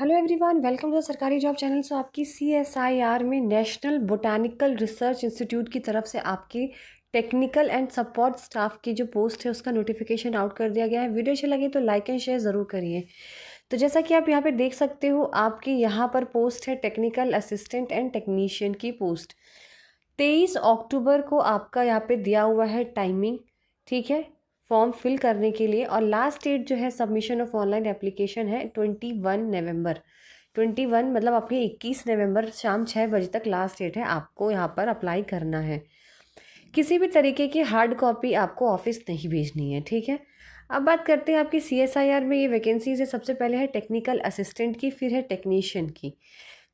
Hello everyone, welcome to सरकारी job channel. सो आपकी CSIR में नेशनल बोटानिकल रिसर्च इंस्टीट्यूट की तरफ से आपकी टेक्निकल एंड सपोर्ट स्टाफ की जो पोस्ट है उसका नोटिफिकेशन आउट कर दिया गया है। वीडियो अच्छी लगे तो लाइक एंड शेयर ज़रूर करिए। तो जैसा कि आप यहाँ पे देख सकते हो, आपकी यहाँ पर पोस्ट है टेक्निकल असिस्टेंट एंड टेक्नीशियन की पोस्ट। 23 अक्टूबर को आपका यहाँ पे दिया हुआ है टाइमिंग, ठीक है, फॉर्म फिल करने के लिए। और लास्ट डेट जो है सबमिशन ऑफ ऑनलाइन एप्लीकेशन है 21 नवंबर। 21 मतलब आपके 21 नवंबर शाम 6 बजे तक लास्ट डेट है, आपको यहाँ पर अप्लाई करना है। किसी भी तरीके की हार्ड कॉपी आपको ऑफिस नहीं भेजनी है, ठीक है। अब बात करते हैं आपकी CSIR में ये वैकेंसीज है। सबसे पहले है टेक्निकल असिस्टेंट की, फिर है टेक्नीशियन की।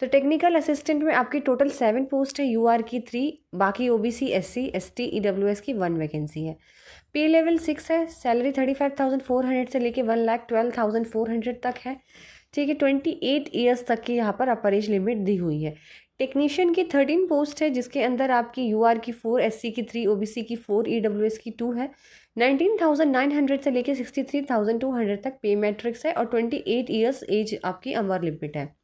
तो टेक्निकल असिस्टेंट में आपकी टोटल 7 पोस्ट है, UR की 3, बाकी OBC SC ST EWS की 1 वैकेंसी है। पे लेवल 6 है, सैलरी 35,400 से लेके 1,12,400 तक है, ठीक है। 28 ईयर्स तक की यहाँ पर अपर एज लिमिट दी हुई है। टेक्नीशियन की 13 पोस्ट है, जिसके अंदर आपकी UR की 4, SC की 3, OBC की 4, EWS की 2 है। 19,900 से लेके 63,200 तक पे मैट्रिक्स है और 28 ईयर्स एज आपकी अपर लिमिट है।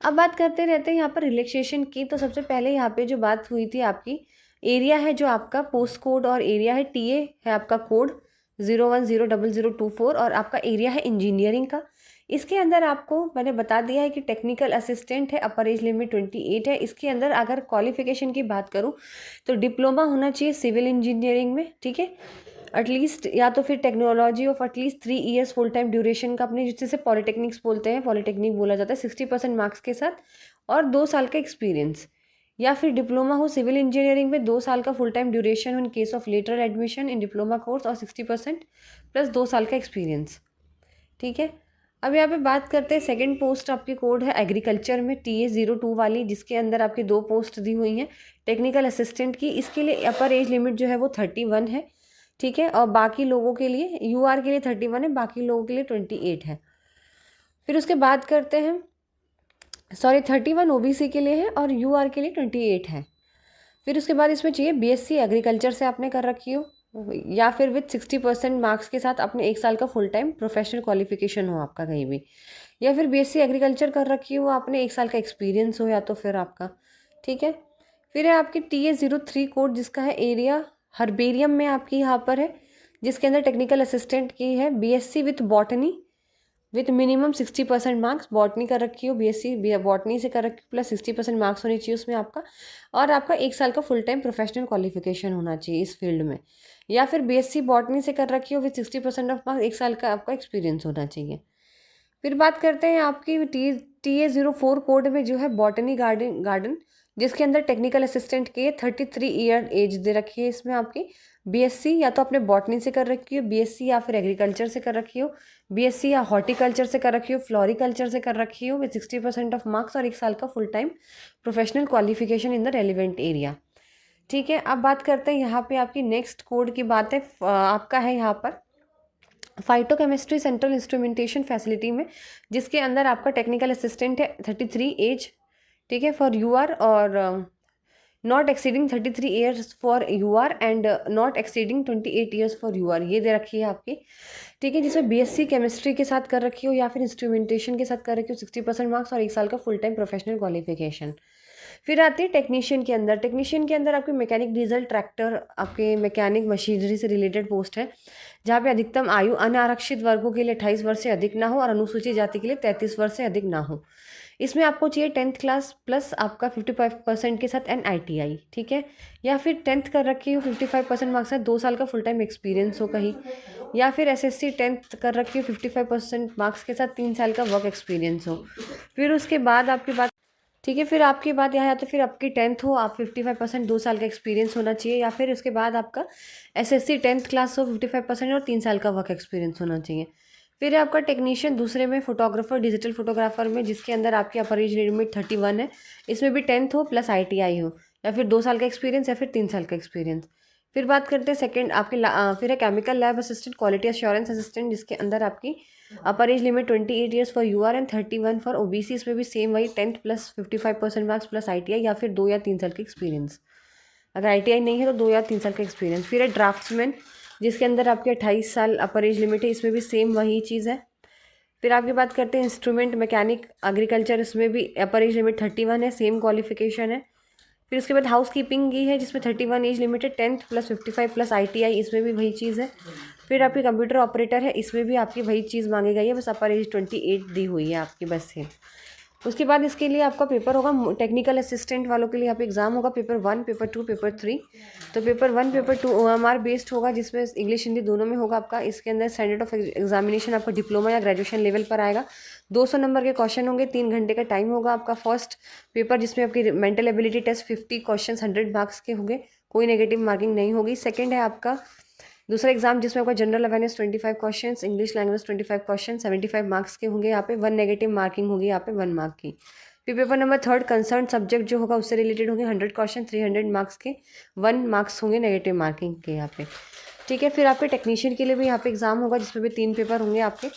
अब बात करते रहते हैं यहाँ पर रिलैक्सेशन की। तो सबसे पहले यहाँ पे जो बात हुई थी आपकी एरिया है, जो आपका पोस्ट कोड और एरिया है, TA है आपका कोड 01000024 और आपका एरिया है इंजीनियरिंग का। इसके अंदर आपको मैंने बता दिया है कि टेक्निकल असिस्टेंट है, अपर एज लिमिट 28 है। इसके अंदर अगर क्वालिफिकेशन की बात करूँ तो डिप्लोमा होना चाहिए सिविल इंजीनियरिंग में, ठीक है, एटलीस्ट, या तो फिर technology of at least 3 years full time duration का, अपने जिसे पॉलिटेक्निक्स बोलते हैं, पॉलिटेक्निक बोला जाता है, 60% मार्क्स के साथ और 2 साल का एक्सपीरियंस। या फिर डिप्लोमा हो सिविल इंजीनियरिंग में 2 साल का फुल टाइम ड्यूरेशन हो in case of lateral admission in diploma course और 60% प्लस 2 साल का एक्सपीरियंस, ठीक है। अब यहाँ पे बात करते हैं सेकंड पोस्ट आपकी कोड है एग्रीकल्चर में TA02 वाली, जिसके अंदर आपकी 2 पोस्ट दी हुई हैं टेक्निकल असिस्टेंट की। इसके लिए अपर एज लिमिट जो है वो 31 है, ठीक है, और बाकी लोगों के लिए UR के लिए 31 है, बाकी लोगों के लिए 28 है। फिर उसके बाद करते हैं, सॉरी, 31 OBC के लिए है और UR के लिए 28 है। फिर उसके बाद इसमें चाहिए BSc एग्रीकल्चर से आपने कर रखी हो या फिर विथ 60% मार्क्स के साथ अपने 1 साल का फुल टाइम प्रोफेशनल क्वालिफिकेशन हो आपका कहीं भी, या फिर BSc एग्रीकल्चर कर रखी हो, आपने 1 साल का एक्सपीरियंस हो या तो फिर आपका, ठीक है। फिर है आपकी TA03 कोड, जिसका है एरिया हर्बेरियम में आपकी यहाँ पर है, जिसके अंदर टेक्निकल असिस्टेंट की है BSc with botany with minimum 60% marks. Botany कर रखी हो, BSc बॉटनी से कर रखी हो, प्लस 60% मार्क्स होने चाहिए उसमें आपका, और आपका 1 साल का फुल टाइम प्रोफेशनल क्वालिफिकेशन होना चाहिए इस फील्ड में। या फिर BSc बॉटनी से कर रखी हो विथ 60% ऑफ मार्क्स, 1 साल का आपका एक्सपीरियंस होना चाहिए। फिर बात करते हैं आपकी TA04 कोड में जो है बॉटनी गार्डन, जिसके अंदर टेक्निकल असिस्टेंट की 33 ईयर एज दे रखी है। इसमें आपकी BSc या तो आपने बॉटनी से कर रखी हो, BSc या फिर एग्रीकल्चर से कर रखी हो, BSc या हॉर्टिकल्चर से कर रखी हो, फ्लोरिकल्चर से कर रखी हो विथ 60% ऑफ मार्क्स और 1 साल का full time professional qualification in the relevant area, ठीक है। अब बात करते हैं यहाँ पे आपकी नेक्स्ट कोड की बात है, आपका है यहाँ पर फाइटोकेमिस्ट्री सेंट्रल इंस्ट्रूमेंटेशन फैसिलिटी में, जिसके अंदर आपका टेक्निकल असिस्टेंट है 33 एज, ठीक है, फॉर UR, और not exceeding 33 years for UR and not exceeding 28 years for UR, ये दे रखी है आपकी, ठीक है, जिसमें BSc केमिस्ट्री के साथ कर रखी हो या फिर इंस्ट्रूमेंटेशन के साथ कर रखी हो, 60% मार्क्स और 1 साल का फुल टाइम प्रोफेशनल क्वालिफिकेशन। फिर आती है टेक्नीशियन के अंदर। टेक्नीशियन के अंदर आपके मैकेनिक डीजल ट्रैक्टर, आपके मैकेनिक मशीनरी से रिलेटेड पोस्ट है, जहाँ पे अधिकतम आयु अनारक्षित वर्गों के लिए 28 वर्ष से अधिक ना हो और अनुसूचित जाति के लिए 33 वर्ष से अधिक ना हो। इसमें आपको चाहिए 10th क्लास प्लस आपका 55% के साथ NITI, ठीक है, या फिर 10th कर रखी हो 55% मार्क्स है, 2 साल का फुल टाइम एक्सपीरियंस हो कहीं, या फिर SSC 10th कर रखी हो 55% मार्क्स के साथ 3 साल का वर्क एक्सपीरियंस हो। फिर उसके बाद आपकी बात, ठीक है, फिर आपकी बात यहाँ, या तो फिर आपकी 10th हो, आप 55% 2 साल का एक्सपीरियंस होना चाहिए, या फिर उसके बाद आपका SSC 10th क्लास हो 55% और 3 साल का वर्क एक्सपीरियंस होना चाहिए। फिर है आपका टेक्नीशियन दूसरे में फोटोग्राफर, डिजिटल फोटोग्राफर में, जिसके अंदर आपकी अपर एज लिमिट 31 है। इसमें भी 10th हो प्लस ITI हो, या फिर 2 साल का एक्सपीरियंस या फिर 3 साल का एक्सपीरियंस। फिर बात करते हैं सेकंड आपके फिर है chemical lab assistant, quality assurance assistant, जिसके अंदर आपकी अपर age limit 28 years for UR and 31 for OBC। इसमें भी सेम वही 10th plus 55% marks plus ITI या फिर 2 या 3 साल का एक्सपीरियंस। अगर ITI नहीं है तो 2 या 3 साल का एक्सपीरियंस। फिर है ड्राफ्ट्समैन, जिसके अंदर आपके 28 साल अपर एज लिमिट है। इसमें भी सेम वही चीज़ है, फिर आपकी बात करते हैं इंस्ट्रूमेंट मैकेनिक एग्रीकल्चर, इसमें भी अपर एज लिमिट 31 है, सेम क्वालिफिकेशन है। फिर उसके बाद हाउस कीपिंग की है जिसमें 31 एज लिमिट है, 10th + 55 + ITI, इसमें भी वही चीज़ है। फिर आपकी कंप्यूटर ऑपरेटर है, इसमें भी आपकी वही चीज़ मांगी गई है, बस अपर एज 28 दी हुई है आपकी बस से। उसके बाद इसके लिए आपका पेपर होगा टेक्निकल असिस्टेंट वालों के लिए, यहाँ पे एग्जाम होगा पेपर 1, पेपर 2, पेपर 3। तो पेपर 1 पेपर 2 OMR बेस्ड होगा, जिसमें इंग्लिश हिंदी दोनों में होगा आपका। इसके अंदर स्टैंडर्ड ऑफ एग्जामिनेशन आपका डिप्लोमा या ग्रेजुएशन लेवल पर आएगा। 200 नंबर के क्वेश्चन होंगे, 3 घंटे का टाइम होगा आपका। फर्स्ट पेपर जिसमें आपकी mental ability test 50 question 100 marks के होंगे, कोई नेगेटिव मार्किंग नहीं होगी। सेकेंड है आपका दूसरा एग्जाम जिसमें आपका general awareness 25 question, English language 25 question 75 marks के होंगे, यहाँ पे 1 नेगेटिव मार्किंग होगी यहाँ पे 1 मार्क की। फिर पेपर नंबर 3 कंसर्न सब्जेक्ट जो होगा उससे रिलेटेड होंगे, 100 क्वेश्चन 300 मार्क्स के, 1 मार्क्स होंगे नेगेटिव मार्किंग के यहाँ पे। ठीक है, फिर आपके टेक्नीशियन के लिए भी यहाँ पे एग्जाम होगा जिसमें भी 3 पेपर होंगे आपके।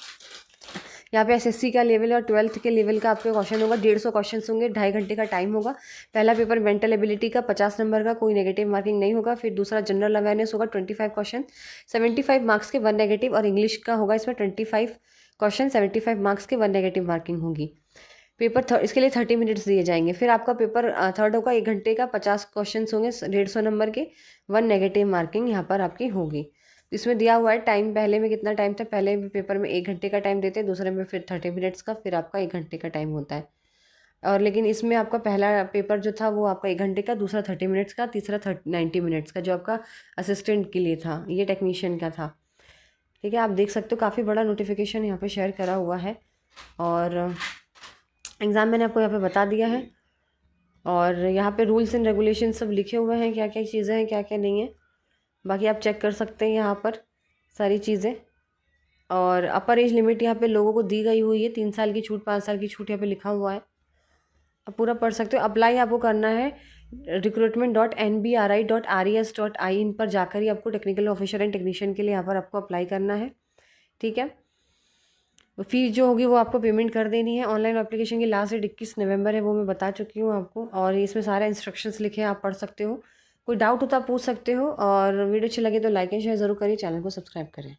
यहाँ पे SSC का लेवल और 12th के लेवल का आपके क्वेश्चन होगा, 150 क्वेश्चन होंगे, 2.5 घंटे का टाइम होगा। पहला पेपर मेंटल एबिलिटी का 50 नंबर का, कोई नेगेटिव मार्किंग नहीं होगा। फिर दूसरा जनरल अवेयरनेस होगा 25 क्वेश्चन 75 मार्क्स के, 1 नेगेटिव, और इंग्लिश का होगा इसमें 25 क्वेश्चन 75 मार्क्स के, 1 नेगेटिव मार्किंग होगी। पेपर इसके लिए 30 मिनट्स दिए जाएंगे। फिर आपका पेपर 3rd होगा 1 घंटे का, 50 क्वेश्चन होंगे, 150 नंबर के, 1 नेगेटिव मार्किंग यहाँ पर आपकी होगी। इसमें दिया हुआ है टाइम, पहले में कितना टाइम था, पहले पेपर में 1 घंटे का टाइम देते हैं, दूसरे में फिर 30 मिनट्स का, फिर आपका 1 घंटे का टाइम होता है। और लेकिन इसमें आपका पहला पेपर जो था वो आपका 1 घंटे का, दूसरा 30 मिनट्स का, तीसरा 90 मिनट्स का, जो आपका असिस्टेंट के लिए था, ये टेक्नीशियन का था। ठीक है, आप देख सकते हो काफ़ी बड़ा नोटिफिकेशन यहाँ पे शेयर करा हुआ है, और एग्ज़ाम मैंने आपको यहाँ पे बता दिया है। और यहाँ पे रूल्स एंड रेगुलेशन सब लिखे हुए हैं, क्या क्या चीज़ें हैं क्या क्या नहीं है, बाकी आप चेक कर सकते हैं यहाँ पर सारी चीज़ें। और अपर एज लिमिट यहाँ पे लोगों को दी गई हुई है, 3 साल की छूट, 5 साल की छूट यहाँ पे लिखा हुआ है, आप पूरा पढ़ सकते हो। अप्लाई आपको करना है recruitment.nbri.res.in पर जाकर ही आपको टेक्निकल ऑफिसर एंड टेक्नीशियन के लिए यहाँ पर आपको अप्लाई करना है। ठीक है, फीस जो होगी वो आपको पेमेंट कर देनी है। ऑनलाइन एप्लीकेशन की लास्ट डेट 21 नवंबर है, वो मैं बता चुकी हूँ आपको, और इसमें सारे इंस्ट्रक्शंस लिखे हैं, आप पढ़ सकते हो। कोई डाउट हो तो आप पूछ सकते हो, और वीडियो अच्छी लगे तो लाइक एंड शेयर ज़रूर करिए, चैनल को सब्सक्राइब करें।